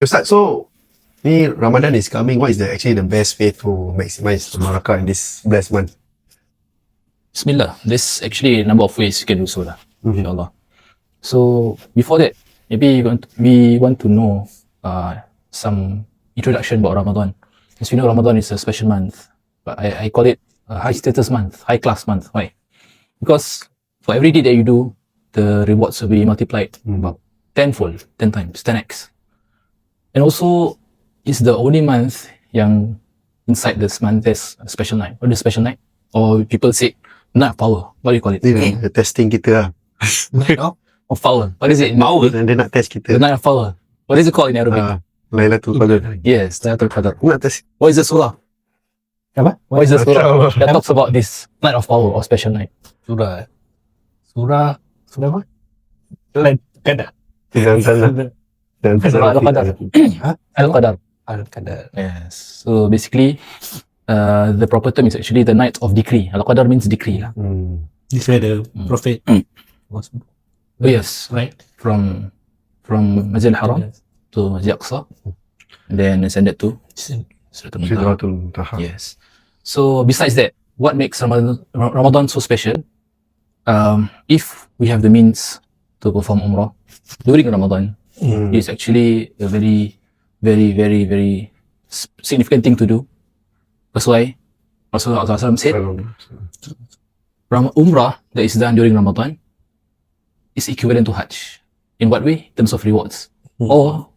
Ustaz, so ni Ramadan is coming. What is actually the best way to maximize the barakah in this blessed month? Bismillah. There's actually a number of ways you can do so lah. Inshallah. So before that, maybe we want to know some introduction about Ramadan. As we know, Ramadan is a special month, but I call it a high status month, high class month. Why? Because for every day that you do, the rewards will be multiplied about tenfold, 10 times, 10x. And also, it's the only month yang inside this month there's a special night. What is special night? Or people say night of power. What do you call it? The testing kita lah. Night of power. What is it? Power. Dia nak test kita. The night of power. What is it called in Arabic? Lailatul Qadar. Yes, Lailatul Qadar. Nak test. What is the surah? Apa? What is the surah that talks about this night of power or special night? Surah apa? Qadar. Surah Al-Qadar. Al-Qadar. Al-Qadar. Yes. So basically, the proper term is actually the night of decree. Al-Qadar means decree lah. This where the Prophet was Oh yes, right? from Masjid Al-Haram to Masjid Aqsa, and then ascended to Sidratul Muntaha. Sidratul Muntaha. Yes. So besides that, what makes Ramadan so special? If we have the means to perform Umrah during Ramadan, it's actually a very, very, very, very significant thing to do. That's why Rasulullah SAW said, Umrah that is done during Ramadan is equivalent to Hajj. In what way? In terms of rewards. Or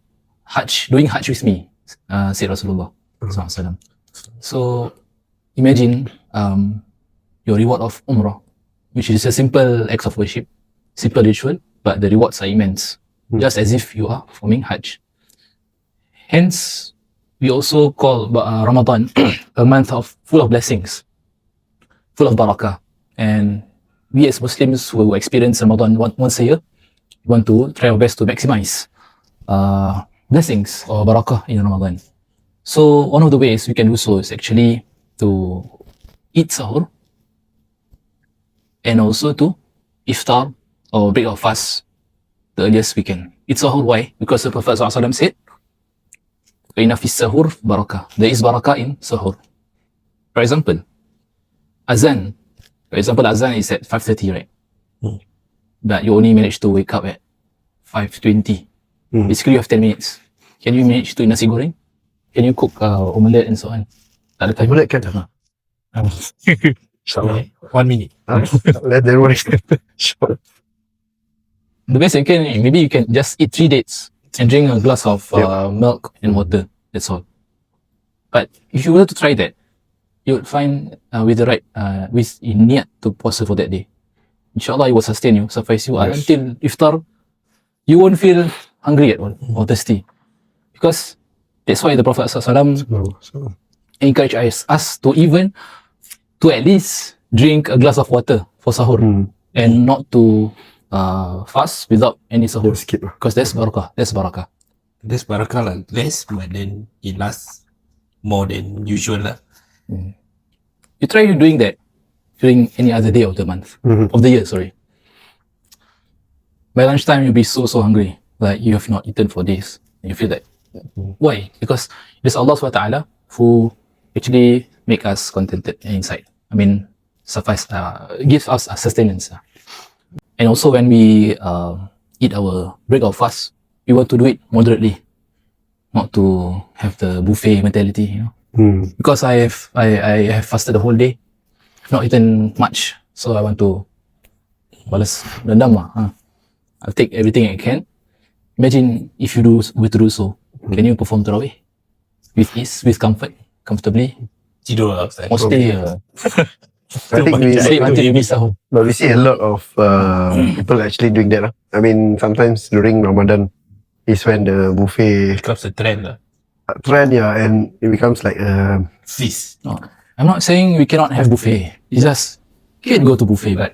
Hajj, doing Hajj with me, said Rasulullah SAW. So imagine your reward of Umrah, which is a simple act of worship, simple ritual, but the rewards are immense, just as if you are performing Hajj. Hence, we also call Ramadan a month full of blessings, full of barakah. And we as Muslims who experience Ramadan once a year, we want to try our best to maximize blessings or barakah in Ramadan. So one of the ways we can do so is actually to eat sahur and also to iftar or break our fast the earliest we can. Eat sahur, why? Because the Prophet ﷺ said, "Inna fi sahur barakah." There is barakah in sahur. For example, azan. For example, azan is at 5:30, right? But you only manage to wake up at 5:20. Basically, you have 10 minutes. Can you manage to eat nasi goreng? Can you cook omelette and so on? Tak ada time. Omelette kan? InsyaAllah. 1 minute. Let them work. The best you can, maybe you can just eat 3 dates and drink a glass of milk and water. That's all. But if you were to try that, you would find with the right, with niat to puasa for that day. InsyaAllah, it will sustain you, suffice you until iftar. You won't feel hungry at all or thirsty. Because that's why the Prophet ﷺ encouraged us to at least drink a glass of water for sahur and not to fast without any sahur. Because that's barakah. That's barakah. There's barakah lah, less, but then it lasts more than usual lah. You try doing that during any other day of the month, of the year, sorry. By lunchtime, you'll be so hungry, like you have not eaten for days. And you feel that. Why? Because it's Allah SWT who actually make us contented inside. I mean, gives us a sustenance. And also when we eat our break of fast, we want to do it moderately, not to have the buffet mentality, you know. Because I have fasted the whole day, I've not eaten much, so I want to balas dendam lah. I'll take everything I can. Imagine if you were to do so, can you perform tarawih with ease, with comfortably? Tidur lah Ustaz. Mostly I think sleep until you miss sahur. we see a lot of people actually doing that. I mean, sometimes during Ramadan is when the buffet Becomes a trend lah. trend, and it becomes like Feast. No, I'm not saying we cannot have buffet. It's just you can go to buffet, but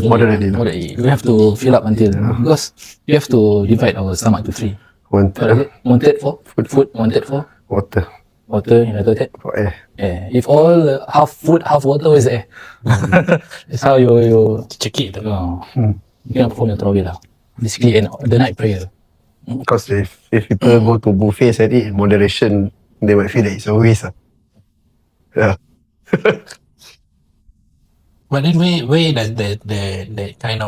moderately. We have to fill up until because we have to divide our stomach to 3. One third for food, 1/3 for water, another third for air. If all half food, half water, where's the air? That's how you Check it. you can perform your tarawih lah. Basically, and the night prayer. Because if people go to buffets and eat in moderation, they might feel that it's a waste. Yeah. But then where does that kind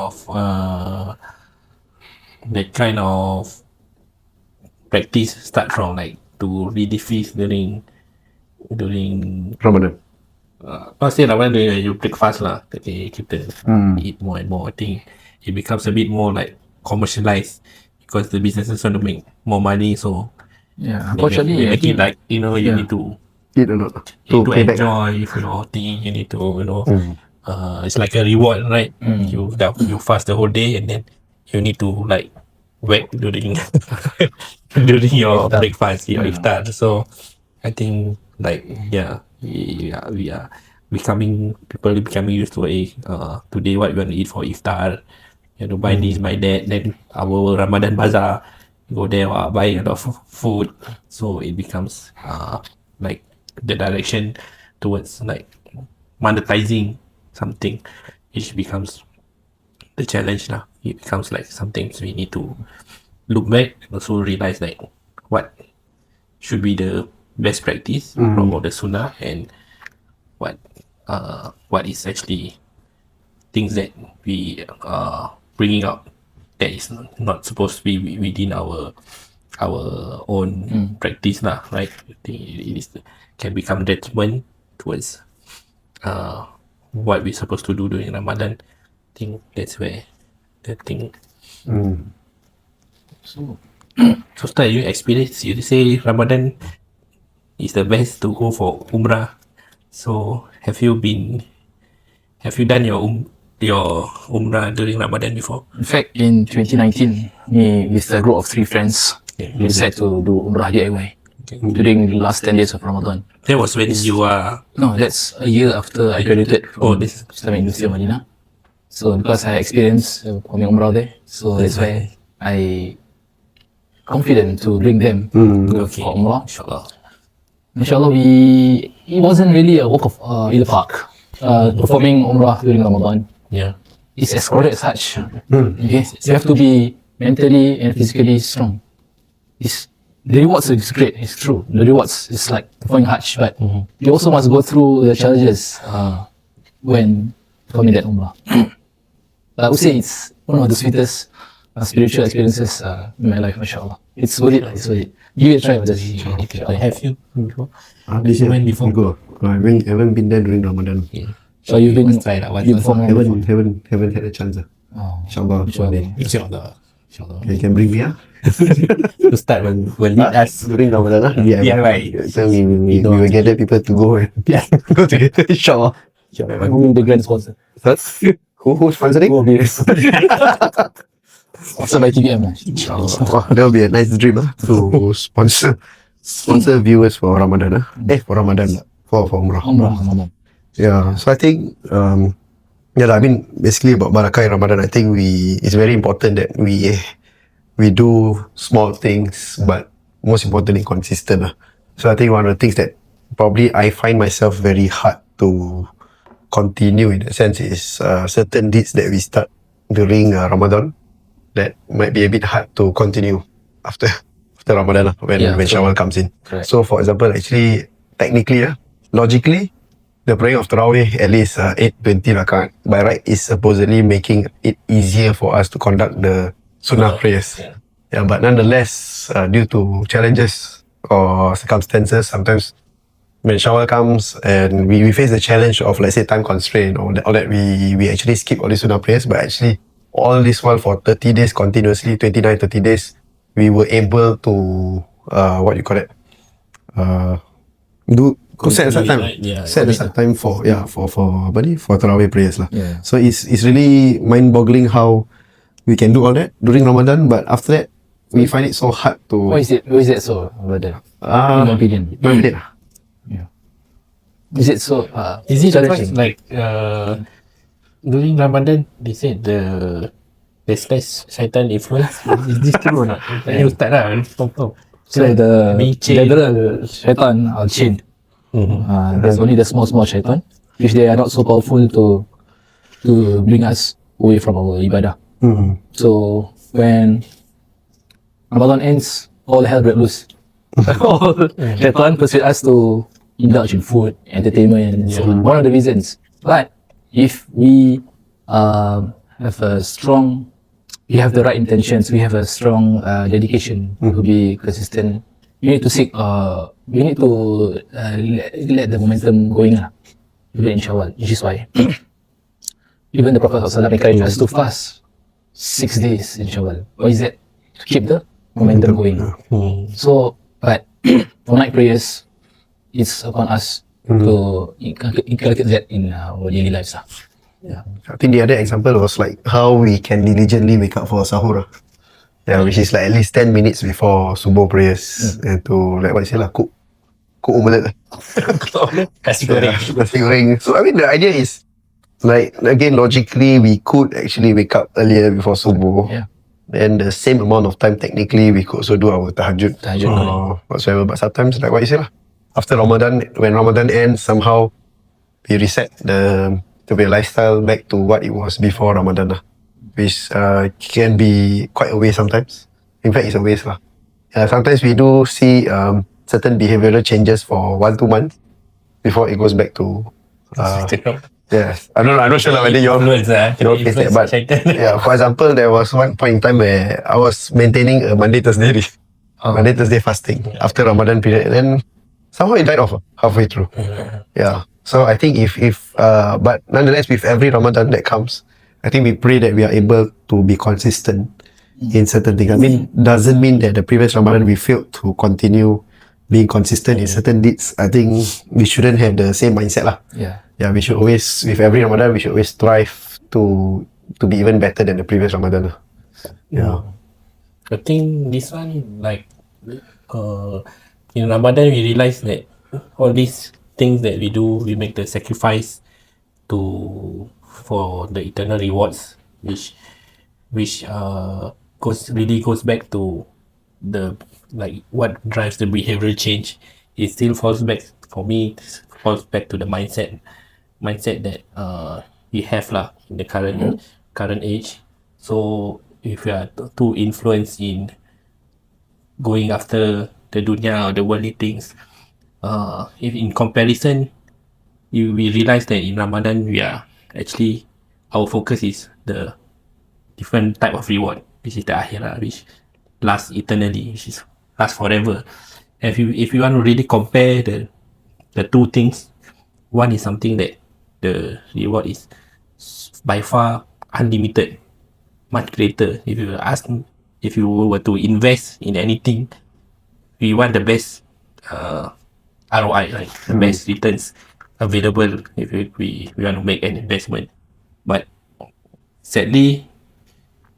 of practice start from, like to really feast during Ramadan. not say Ramadan during you breakfast lah. Okay, kita eat more and more. I think it becomes a bit more like commercialized because the businesses want to make more money. So Yeah, unfortunately, I make it think like you yeah. need to Eat or not? to pay back. enjoy your thing. You need to it's like a reward, right? You fast the whole day and then you need to like wait during during your Iftar. breakfast, your iftar. So I think like we are becoming used to today what we want to eat for iftar. You have to buy this, buy that. Then our Ramadan bazaar, go there, buy a lot of food. So it becomes like the direction towards like monetizing something, which becomes the challenge now. It becomes like something we need to look back and also realize like what should be the best practice from all the sunnah, and what is actually things that we are bringing up that is not supposed to be within our own practice lah, right? I think it can become detriment towards what we're supposed to do during Ramadan. I think that's where the thing. So start you experience. You say Ramadan is the best to go for Umrah. So have you done your Umrah during Ramadan before? In fact, in 2019, me with a group of 3 friends, we decided to do Umrah DIY during the last 10 days of Ramadan. That was when you are. No, that's a year after I graduated from this Islamic University of Madinah. So because I experienced performing Umrah there, so that's why I confident to bring them okay. for Umrah. Inshallah. Inshallah, it wasn't really a walk of in the park. Performing Umrah during Ramadan, Yeah. it's as crowded as Hajj. Okay, you have to be mentally and physically strong. The rewards is great, it's true. The rewards is like performing Hajj, but you also must go through the challenges when performing that Umrah. But I would say it's one of the sweetest spiritual experiences in my life, mashallah. It's worth it, it's worth it. Give it a try, inshallah. Have you before? This year, went before? go. I haven't been there during Ramadan. So you've been, Must try that one. you've performed Haven't had a chance. Oh, Inshallah. one day. Inshallah. Okay, you can bring me. To start will lead us. During Ramadan. DIY. So we will gather people to go and go together. Inshallah. who will be the grand sponsor? Who's sponsoring? Sponsored by TBM. Wow, that would be a nice dream to sponsor viewers for Ramadan. For Ramadan, for Umrah. Umrah. Yeah, so I think I mean basically about Barakah in Ramadan, I think it's very important that we do small things, but most importantly consistent. So I think one of the things that probably I find myself very hard to continue in a sense is certain deeds that we start during Ramadan that might be a bit hard to continue after Ramadan when Shawwal comes in. Correct. So for example, actually technically logically, the praying of Tarawih at least 8:20 rakaat by right is supposedly making it easier for us to conduct the sunnah prayers. Yeah, but nonetheless, due to challenges or circumstances, sometimes when Shawwal comes and we face the challenge of, let's say, time constraint or that we actually skip all these sunnah prayers, but actually all this while for 30 days continuously, 29, 30 days, we were able to set aside time. Set aside time for Tarawih prayers lah. Yeah. So it's really mind-boggling how we can do all that during Ramadan, but after that we find it so hard to. Why is it so, brother? In my opinion. Yeah. Is it so? Is it challenging? like during Ramadan they said there's less shaitan influence? Is this true or not? You start lah, confirm. So the being chained. general shaitan are chained. There's only the small shaitan, which they are not so powerful to bring us away from our ibadah. So when Ramadan ends, all hell break loose. All Shaitan persuade us to indulge in food, entertainment, and so on. One of the reasons. But if we have a strong, we have the right intentions, we have a strong dedication to be consistent. We need to seek, we need to let the momentum going even in Shawwal, which is why even the Prophet ﷺ encouraged us to fast 6 days in Shawwal. Why is that? To keep the momentum going. So, but for night prayers, it's upon us to inculcate that in our daily lives. Yeah. I think the other example was like how we can diligently wake up for sahur. Yeah, which is like at least 10 minutes before subuh prayers and to like what you say lah, cook omelette. Nasi goreng. Nasi goreng. So I mean the idea is like again logically we could actually wake up earlier before subuh. Yeah. And the same amount of time technically we could also do our tahajud or whatsoever. But sometimes like what you say lah, after Ramadan, when Ramadan ends, somehow we reset the lifestyle back to what it was before Ramadan lah, which can be quite a waste sometimes. In fact, it's a waste lah. Sometimes we do see certain behavioral changes for 1-2 months before it goes back to yes. I'm not sure whether you all face that, but yeah. For example, there was one point in time where I was maintaining a Monday Thursday fasting after Ramadan period, and then somehow it died off halfway through. Yeah. So I think if but nonetheless, with every Ramadan that comes, I think we pray that we are able to be consistent in certain things. I mean, doesn't mean that the previous Ramadan we failed to continue being consistent in certain deeds. I think we shouldn't have the same mindset lah. Yeah, we should always, with every Ramadan, we should always strive to be even better than the previous Ramadan. Yeah. I think this one, like, in Ramadan, we realize that all these things that we do, we make the sacrifice for the eternal rewards, which goes back to the, like, what drives the behavioral change. It still falls back, for me, to the mindset that we have lah in the current age. So if we are too influenced in going after the dunya or the worldly things, if in comparison we realize that in Ramadan we are actually, our focus is the different type of reward, which is the akhirah, which lasts eternally, which is lasts forever. And if you want to really compare the two things, one is something that the reward is by far unlimited, much greater. If you were to invest in anything, we want the best ROI, right? The best returns available if we want to make an investment. But sadly,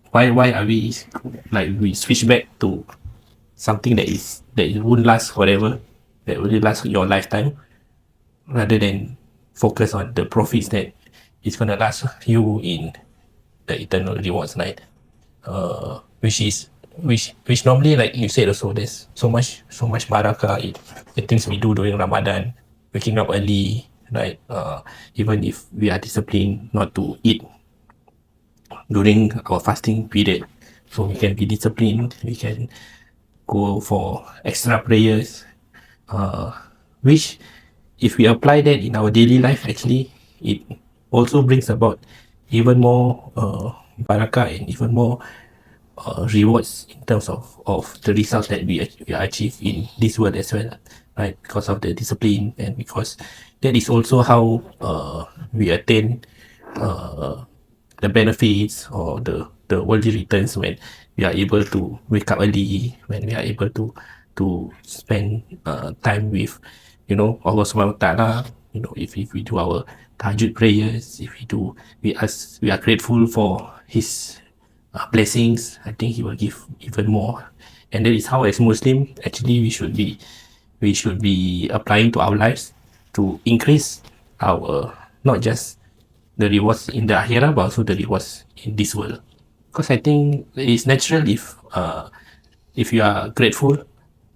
why are we switch back to something that won't last forever, that will last your lifetime, rather than focus on the profits that is gonna last you in the eternal rewards night, which normally, like you said also, there's so much barakah in the things we do during Ramadan, waking up early, right? Even if we are disciplined not to eat during our fasting period, so we can be disciplined, we can go for extra prayers, which if we apply that in our daily life, actually it also brings about even more barakah and even more rewards in terms of the results that we achieve in this world as well, right? Because of the discipline, and because that is also how we attain the benefits or the worldly returns, when we are able to wake up early, when we are able to spend time with, Allah Subhanahu Wa Taala. If we do our tahajjud prayers, we are grateful for His blessings, I think He will give even more. And that is how, as Muslim, actually we should be applying to our lives to increase our, not just the rewards in the akhirah, but also the rewards in this world. Because I think it's natural if you are grateful,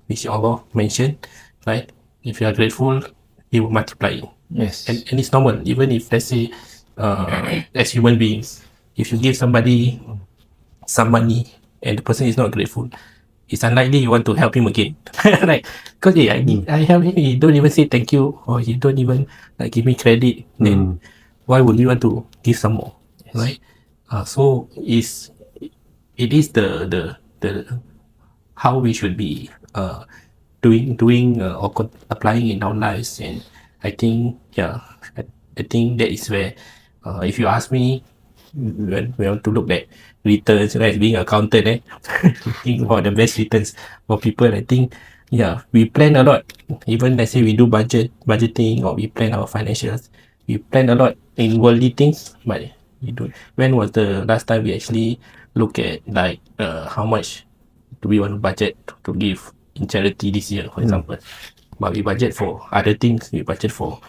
which Allah mentioned, right? If you are grateful, He will multiply it. Yes. And it's normal. Even if, let's say, as human beings, if you give somebody some money and the person is not grateful, it's unlikely you want to help him again. Like, because I help him, he don't even say thank you, or he don't even like give me credit. Then why would you want to give some more, right? So it is the how we should be doing or applying in our lives. And I think I think that is where if you ask me, when we want to look at returns, right, being an accountant, think about the best returns for people. I think we plan a lot. Even let's say we do budgeting, or we plan our financials, we plan a lot in worldly things, but we don't. When was the last time we actually look at like how much do we want to budget to give in charity this year, for example? But we budget for other things. We budget for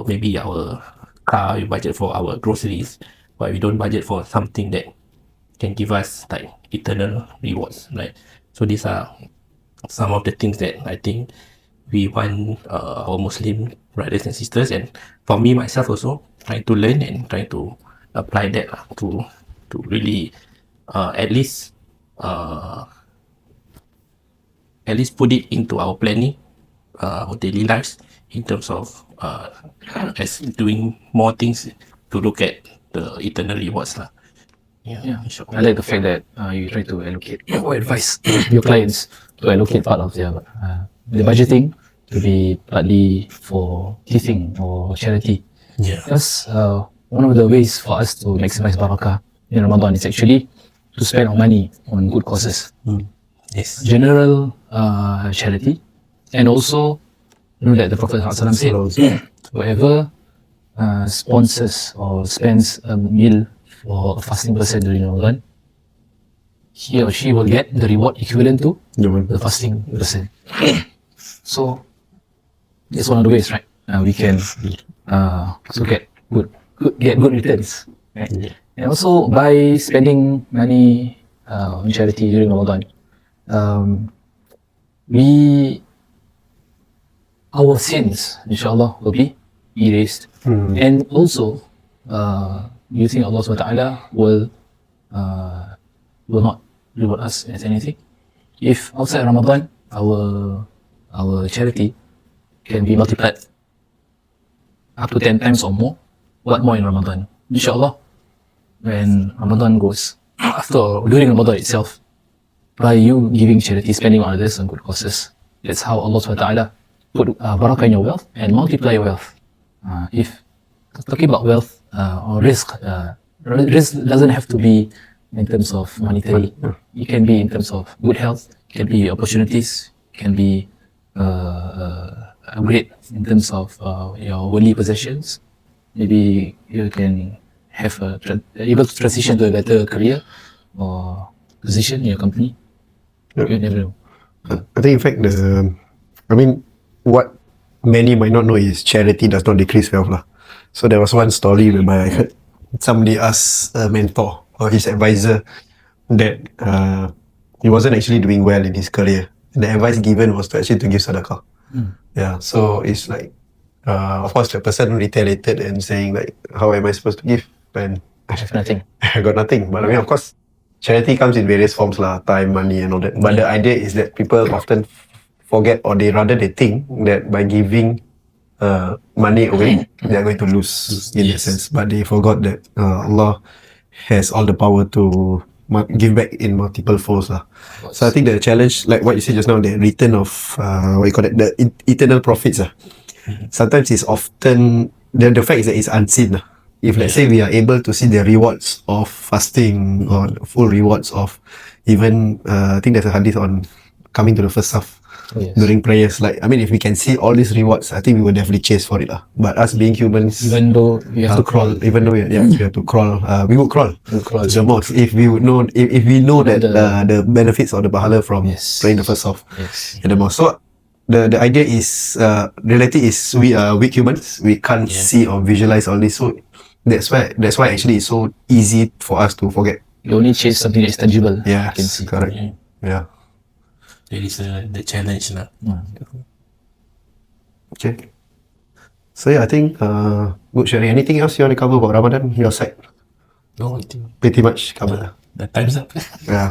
maybe our car. We budget for our groceries, but we don't budget for something that can give us like eternal rewards, right? So these are some of the things that I think we want our Muslim brothers and sisters, and for me myself also, trying to learn and trying to apply that to really at least put it into our planning, our daily lives, in terms of as doing more things to look at the eternal rewards lah. Yeah, I like the fact that you try to allocate or advise your clients to allocate part of the budgeting to be partly for giving or charity. Yeah. Because one of the ways for us to maximize barakah in Ramadan is actually to spend our money on good causes. Yes. General charity, and also that the Prophet ﷺ said, whoever sponsors or spends a meal for a fasting person during Ramadan, he or she will get the reward equivalent to the fasting person. So it's one of the ways, right? We can also get good returns, right? And also by spending money on charity during Ramadan, our sins, inshallah, will be erased. And also, you think Allah SWT will not reward us as anything? If outside Ramadan, our charity can be multiplied up to 10 times or more, what more in Ramadan? Inshallah, when Ramadan goes, during Ramadan itself, by you giving charity, spending on others and good causes, that's how Allah SWT put barakah in your wealth and multiply your wealth. If talking about wealth or risk doesn't have to be in terms of monetary. It can be in terms of good health, it can be opportunities, it can be upgrade in terms of your worldly possessions. Maybe you can have able to transition to a better career or position in your company. You never know. I think in fact what many might not know is charity does not decrease wealth lah. So there was one story whereby I heard somebody ask a mentor or his advisor that he wasn't actually doing well in his career. And the advice given was to actually to give sadaqah. Yeah, so it's like of course the person retaliated and saying like, how am I supposed to give when I have nothing. I got nothing? But I mean, of course, charity comes in various forms lah, time, money and all that. But the idea is that people often forget, or they think that by giving money away, they are going to lose in a sense. But they forgot that Allah has all the power to give back in multiple folds lah. So I think the challenge, like what you said just now, the return of the eternal profits lah. Sometimes it's often the fact is that it's unseen lah. If let's say we are able to see the rewards of fasting or the full rewards of even I think there's a hadith on coming to the first half during prayers. Like, I mean, if we can see all these rewards, I think we will definitely chase for it lah. But us being humans, Even though we have to crawl, we have to crawl. We would crawl. The most if we would know if we know that the benefits or the pahala from praying the first half and the most. So the idea is reality is we are weak humans. We can't see or visualize all this. So that's why actually it's so easy for us to forget. you only chase something that is tangible. Yeah, you can see. correct. Yeah. That is the challenge lah. Okay. So I think good sharing. Anything else you want to cover about Ramadan? Your side? No, I think Pretty much covered. the time's up. Yeah.